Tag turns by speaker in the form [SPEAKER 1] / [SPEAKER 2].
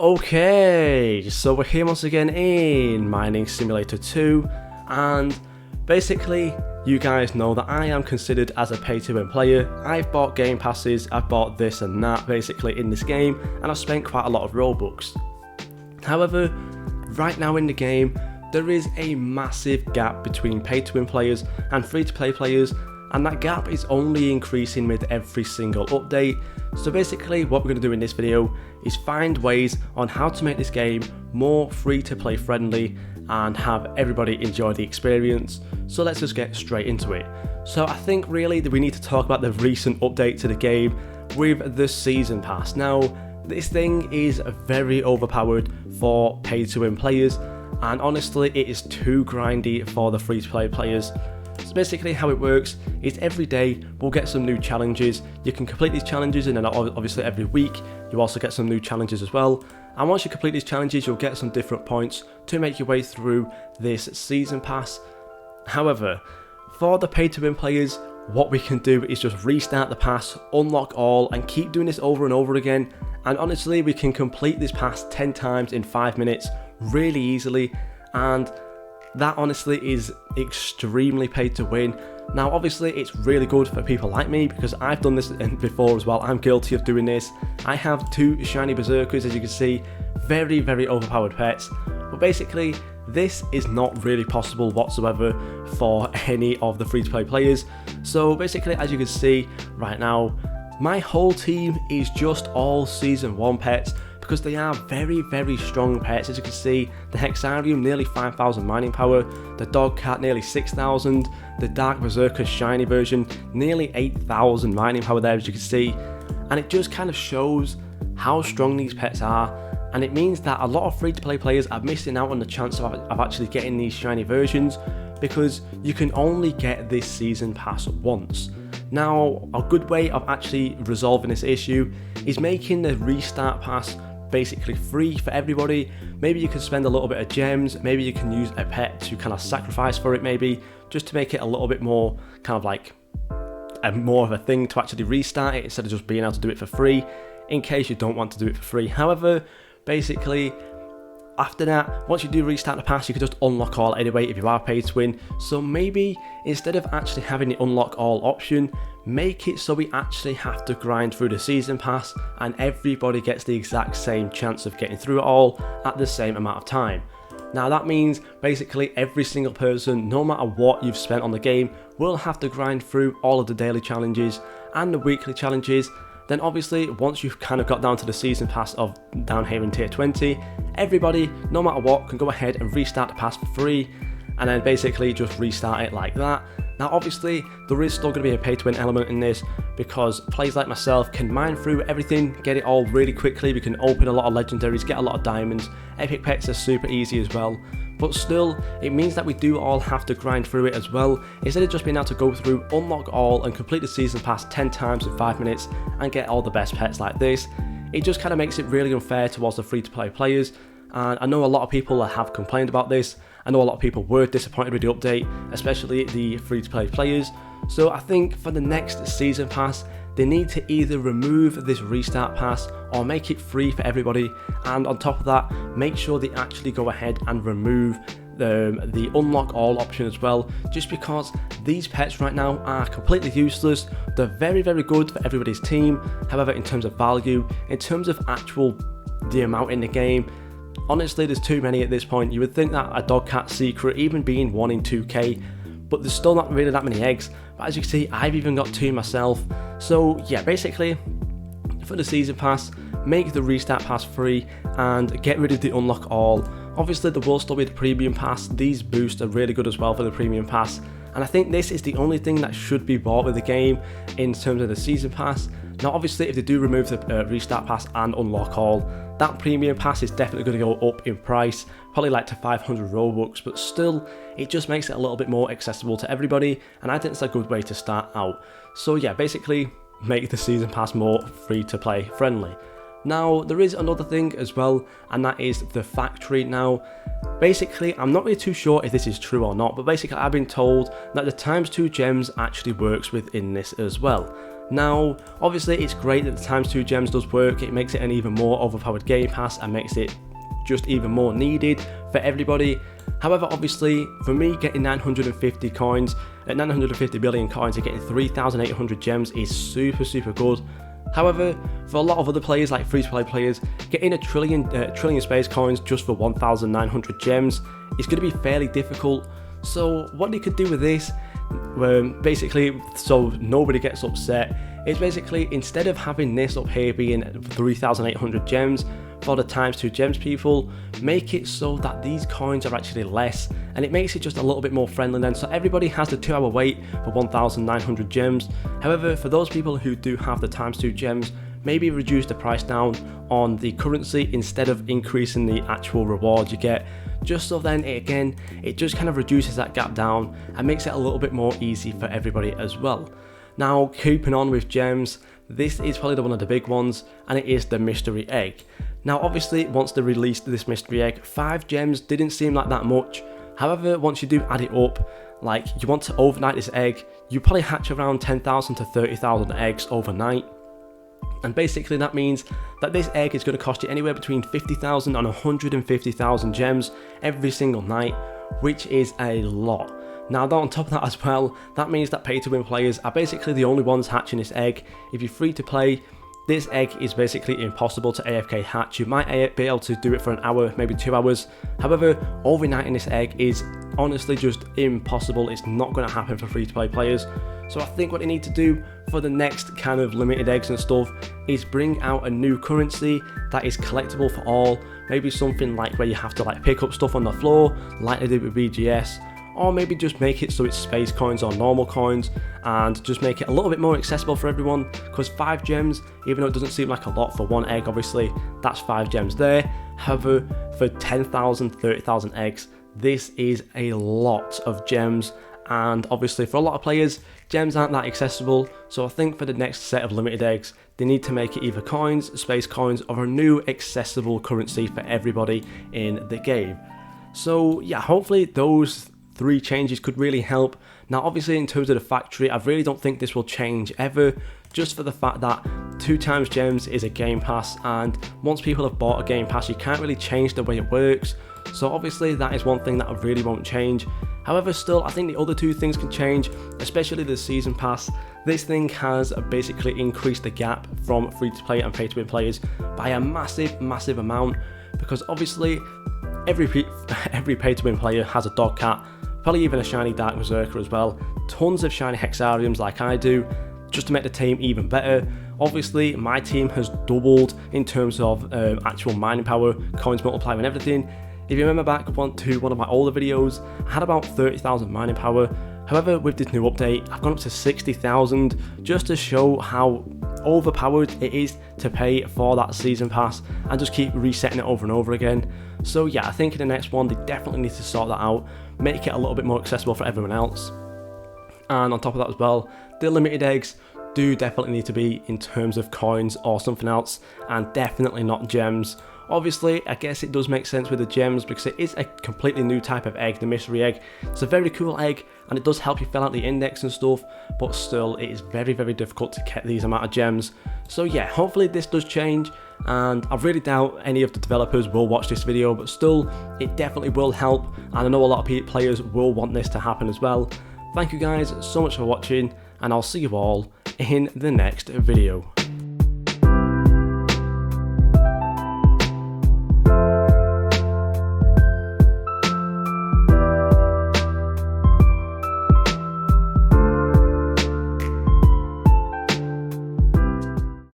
[SPEAKER 1] Okay, so we're here once again in Mining Simulator 2, and basically you guys know that I am considered as a pay-to-win player. I've bought game passes, I've bought this and that basically in this game, and I've spent quite a lot of Robux. However, right now in the game, there is a massive gap between pay-to-win players and free-to-play players, and that gap is only increasing with every single update. So basically what we're going to do in this video is find ways on how to make this game more free-to-play friendly and have everybody enjoy the experience. So let's just get straight into it. So I think really that we need to talk about the recent update to the game with the season pass. Now this thing is very overpowered for pay-to-win players, and honestly it is too grindy for the free-to-play players. So basically how it works is every day we'll get some new challenges. You can complete these challenges, and then obviously every week you also get some new challenges as well. And once you complete these challenges, you'll get some different points to make your way through this season pass. However, for the pay to win players, what we can do is just restart the pass, unlock all, and keep doing this over and over again. And honestly, we can complete this pass 10 times in 5 minutes really easily, and that honestly is extremely paid to win. Now obviously it's really good for people like me because I've done this before as well. I'm guilty of doing this. I have 2 shiny berserkers, as you can see, very overpowered pets, but basically this is not really possible whatsoever for any of the free-to-play players. So basically, as you can see right now, my whole team is just all season 1 pets, because they are very strong pets. As you can see, the Hexarium nearly 5,000 mining power, the Dog Cat nearly 6,000, the Dark Berserker shiny version nearly 8,000 mining power there, as you can see. And it just kind of shows how strong these pets are, and it means that a lot of free-to-play players are missing out on the chance of actually getting these shiny versions, because you can only get this season pass once. Now, a good way of actually resolving this issue is making the restart pass basically free for everybody. Maybe you can spend a little bit of gems, maybe you can use a pet to kind of sacrifice for it, maybe just to make it a little bit more kind of like more of a thing to actually restart it, instead of just being able to do it for free, in case you don't want to do it for free. However, basically after that, once you do restart the pass, you can just unlock all anyway if you are paid to win. So maybe instead of actually having the unlock all option, make it so we actually have to grind through the season pass and everybody gets the exact same chance of getting through it all at the same amount of time. Now that means basically every single person, no matter what you've spent on the game, will have to grind through all of the daily challenges and the weekly challenges. Then obviously once you've kind of got down to the season pass of down here in tier 20, everybody, no matter what, can go ahead and restart the pass for free, and then basically just restart it like that. Now obviously there is still going to be a pay to win element in this, because players like myself can mine through everything, get it all really quickly. We can open a lot of legendaries, get a lot of diamonds, epic pets are super easy as well. But still, it means that we do all have to grind through it as well, instead of just being able to go through, unlock all, and complete the season pass 10 times in 5 minutes and get all the best pets like this. It just kind of makes it really unfair towards the free-to-play players, and I know a lot of people have complained about this. I know a lot of people were disappointed with the update, especially the free-to-play players. So I think for the next season pass, they need to either remove this restart pass or make it free for everybody, and on top of that, make sure they actually go ahead and remove the unlock all option as well, just because these pets right now are completely useless. They're very good for everybody's team. However, in terms of value, in terms of the amount in the game, honestly there's too many at this point. You would think that a Dog Cat secret, even being 1 in 2k, but there's still not really that many eggs. But as you can see, I've even got 2 myself. So yeah, basically for the season pass, make the restart pass free and get rid of the unlock all. Obviously there will still be the premium pass. These boosts are really good as well for the premium pass, and I think this is the only thing that should be bought with the game in terms of the season pass. Now obviously if they do remove the restart pass and unlock all, that premium pass is definitely going to go up in price, probably like to 500 Robux, but still it just makes it a little bit more accessible to everybody, and I think it's a good way to start out. So yeah, basically make the season pass more free to play friendly. Now there is another thing as well, and that is the factory. Now basically I'm not really too sure if this is true or not, but basically I've been told that the ×2 gems actually works within this as well. Now, obviously it's great that the ×2 gems does work. It makes it an even more overpowered game pass and makes it just even more needed for everybody. However, obviously for me, getting 950 coins, 950 billion coins and getting 3,800 gems is super good. However, for a lot of other players like free-to-play players, getting a trillion space coins just for 1,900 gems is going to be fairly difficult. So what they could do with this, basically, so nobody gets upset, is basically instead of having this up here being 3,800 gems for the ×2 gems people, make it so that these coins are actually less, and it makes it just a little bit more friendly then, so everybody has the 2-hour wait for 1,900 gems. However, for those people who do have the ×2 gems, maybe reduce the price down on the currency instead of increasing the actual rewards you get, just so then it just kind of reduces that gap down and makes it a little bit more easy for everybody as well. Now, keeping on with gems, this is probably one of the big ones, and it is the mystery egg. Now obviously once they released this mystery egg, 5 gems didn't seem like that much. However, once you do add it up, like you want to overnight this egg, you probably hatch around 10,000 to 30,000 eggs overnight. And basically that means that this egg is going to cost you anywhere between 50,000 and 150,000 gems every single night, which is a lot. Now on top of that as well, that means that pay-to-win players are basically the only ones hatching this egg. If you're free to play, this egg is basically impossible to AFK hatch. You might be able to do it for an hour, maybe 2 hours. However, overnighting this egg is honestly just impossible. It's not going to happen for free-to-play players. So I think what they need to do for the next kind of limited eggs and stuff is bring out a new currency that is collectible for all. Maybe something like where you have to like pick up stuff on the floor, like they did with BGS. Or maybe just make it so it's space coins or normal coins, and just make it a little bit more accessible for everyone, because 5 gems, even though it doesn't seem like a lot for one egg, obviously that's 5 gems there. However, for 10,000, 30,000 eggs, this is a lot of gems, and obviously for a lot of players, gems aren't that accessible. So I think for the next set of limited eggs, they need to make it either coins, space coins, or a new accessible currency for everybody in the game. So yeah, hopefully those 3 changes could really help. Now obviously in terms of the factory, I really don't think this will change ever, just for the fact that 2 gems is a game pass, and once people have bought a game pass, you can't really change the way it works. So obviously that is one thing that I really won't change. However, still I think the other 2 things can change, especially the season pass. This thing has basically increased the gap from free to play and pay to win players by a massive amount, because obviously every pay to win player has a dog cat, probably even a shiny Dark Berserker as well, tons of shiny Hexariums like I do, just to make the team even better. Obviously my team has doubled in terms of actual mining power, coins multiplier and everything. If you remember back to one of my older videos, I had about 30,000 mining power. However, with this new update, I've gone up to 60,000, just to show how overpowered it is to pay for that season pass and just keep resetting it over and over again. So yeah, I think in the next one, they definitely need to sort that out, make it a little bit more accessible for everyone else. And on top of that as well, the limited eggs do definitely need to be in terms of coins or something else, and definitely not gems. Obviously, I guess it does make sense with the gems because it is a completely new type of egg, the mystery egg. It's a very cool egg and it does help you fill out the index and stuff, but still it is very difficult to get these amount of gems. So yeah, hopefully this does change, and I really doubt any of the developers will watch this video, but still it definitely will help, and I know a lot of players will want this to happen as well. Thank you guys so much for watching, and I'll see you all in the next video.